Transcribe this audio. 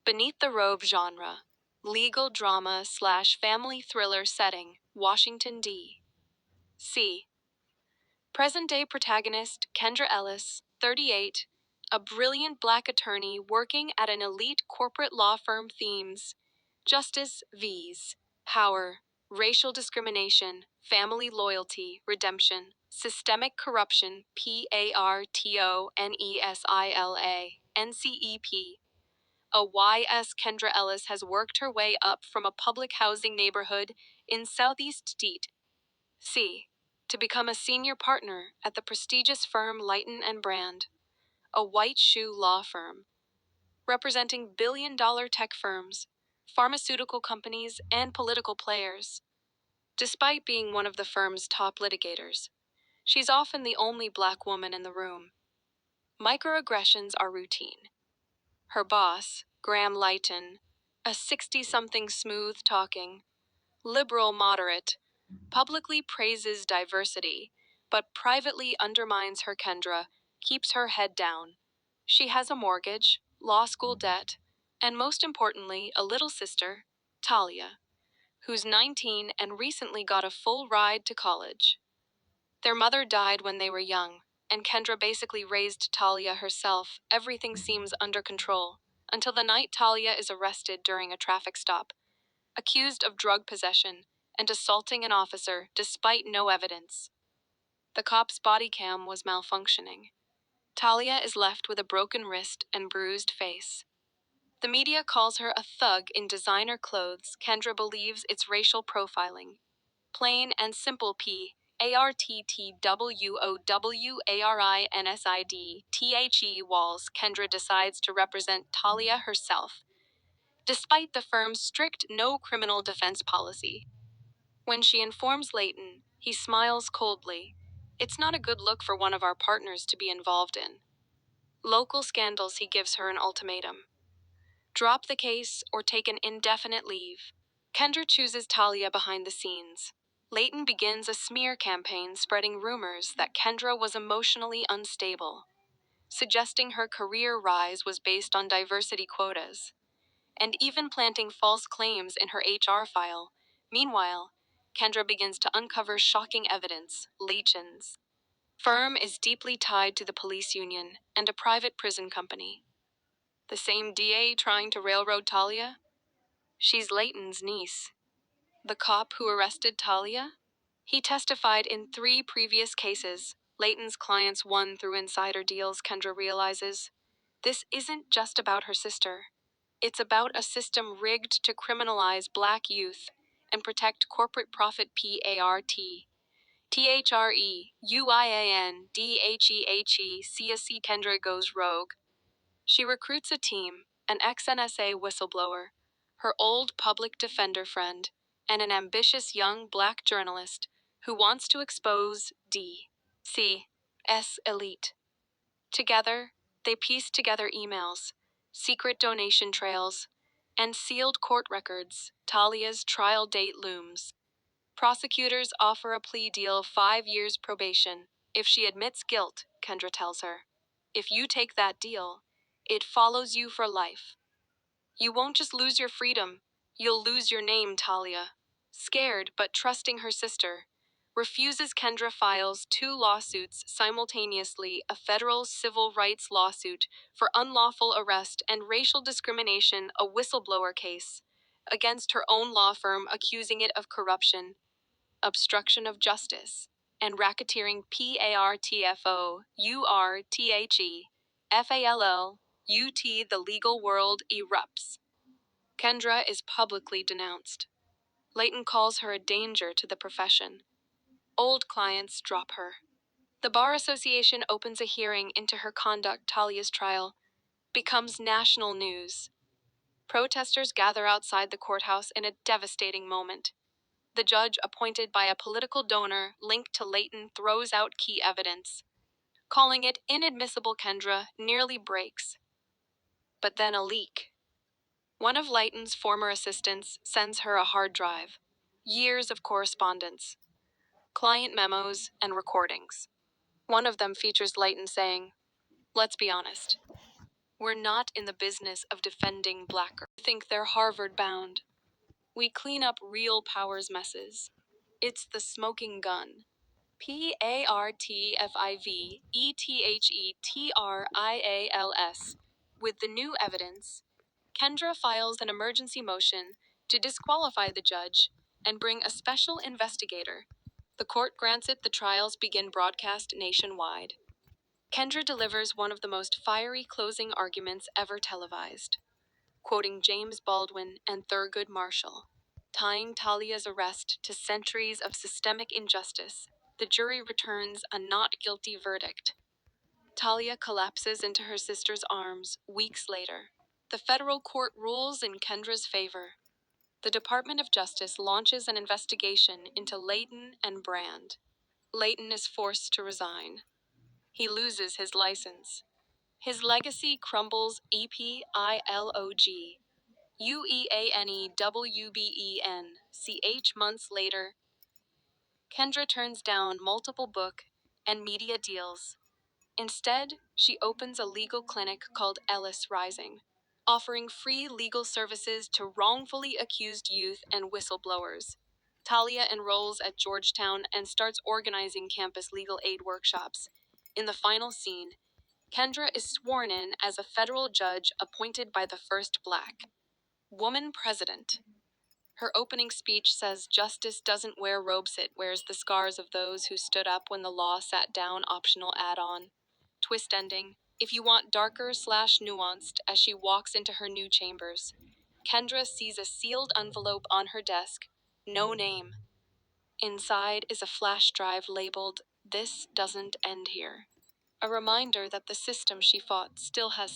Beneath the robe genre. Legal drama / family thriller setting, Washington, D.C. Present-day protagonist Kendra Ellis, 38, a brilliant black attorney working at an elite corporate law firm. Themes: justice vs. power, racial discrimination, family loyalty, redemption, systemic corruption, PARTONESILA, NCEP. Kendra Ellis has worked her way up from a public housing neighborhood in Southeast D.C. to become a senior partner at the prestigious firm Leighton and Brand, a white shoe law firm representing billion-dollar tech firms, pharmaceutical companies, and political players. Despite being one of the firm's top litigators, she's often the only black woman in the room. Microaggressions are routine. Her boss, Graham Leighton, a 60-something smooth-talking, liberal moderate, publicly praises diversity, but privately undermines her. Kendra keeps her head down. She has a mortgage, law school debt, and most importantly, a little sister, Talia, who's 19 and recently got a full ride to college. Their mother died when they were young, and Kendra basically raised Talia herself. Everything seems under control, until the night Talia is arrested during a traffic stop, accused of drug possession and assaulting an officer despite no evidence. The cop's body cam was malfunctioning. Talia is left with a broken wrist and bruised face. The media calls her a thug in designer clothes. Kendra believes it's racial profiling. Plain and simple PARTTWOWARINSIDTHE walls. Kendra decides to represent Talia herself, despite the firm's strict no criminal defense policy. When she informs Leighton, he smiles coldly. It's not a good look for one of our partners to be involved in local scandals. He gives her an ultimatum: drop the case or take an indefinite leave. Kendra chooses Talia behind the scenes. Leighton begins a smear campaign spreading rumors that Kendra was emotionally unstable, suggesting her career rise was based on diversity quotas, and even planting false claims in her HR file. Meanwhile, Kendra begins to uncover shocking evidence. Leighton's firm is deeply tied to the police union and a private prison company. The same DA trying to railroad Talia? She's Leighton's niece. The cop who arrested Talia? He testified in 3 previous cases. Leighton's clients won through insider deals. Kendra realizes this isn't just about her sister. It's about a system rigged to criminalize black youth and protect corporate profit. PARTTHREUIANDHEHECAC. Kendra goes rogue. She recruits a team, an ex-NSA whistleblower, her old public defender friend, and an ambitious young black journalist who wants to expose D.C.'s elite. Together, they piece together emails, secret donation trails, and sealed court records. Talia's trial date looms. Prosecutors offer a plea deal: 5 years probation if she admits guilt, Kendra tells her. If you take that deal, it follows you for life. You won't just lose your freedom, you'll lose your name. Talia, scared but trusting her sister, refuses. Kendra files 2 lawsuits simultaneously: a federal civil rights lawsuit for unlawful arrest and racial discrimination, a whistleblower case against her own law firm accusing it of corruption, obstruction of justice, and racketeering. PARTFOURTHEFALLUT. The legal world erupts. Kendra is publicly denounced. Leighton calls her a danger to the profession. Old clients drop her. The Bar Association opens a hearing into her conduct. Talia's trial becomes national news. Protesters gather outside the courthouse in a devastating moment. The judge, appointed by a political donor linked to Leighton, throws out key evidence, calling it inadmissible. Kendra nearly breaks. But then a leak. One of Leighton's former assistants sends her a hard drive, years of correspondence, client memos, and recordings. One of them features Leighton saying, "Let's be honest. We're not in the business of defending black girls. Think they're Harvard bound. We clean up real power's messes. It's the smoking gun. PARTFIVETHETRIALS. With the new evidence, Kendra files an emergency motion to disqualify the judge and bring a special investigator. The court grants it. The trials begin broadcast nationwide. Kendra delivers one of the most fiery closing arguments ever televised, quoting James Baldwin and Thurgood Marshall. Tying Talia's arrest to centuries of systemic injustice, the jury returns a not guilty verdict. Talia collapses into her sister's arms weeks later. The federal court rules in Kendra's favor. The Department of Justice launches an investigation into Layton and Brand. Layton is forced to resign. He loses his license. His legacy crumbles. EPILOG. UEANEWBENCH. Months later, Kendra turns down multiple book and media deals. Instead, she opens a legal clinic called Ellis Rising, offering free legal services to wrongfully accused youth and whistleblowers. Talia enrolls at Georgetown and starts organizing campus legal aid workshops. In the final scene, Kendra is sworn in as a federal judge appointed by the first Black woman president. Her opening speech says justice doesn't wear robes, it wears the scars of those who stood up when the law sat down. Optional add-on. Twist ending. If you want darker/nuanced, as she walks into her new chambers, Kendra sees a sealed envelope on her desk. No name. Inside is a flash drive labeled, "This doesn't end here." A reminder that the system she fought still has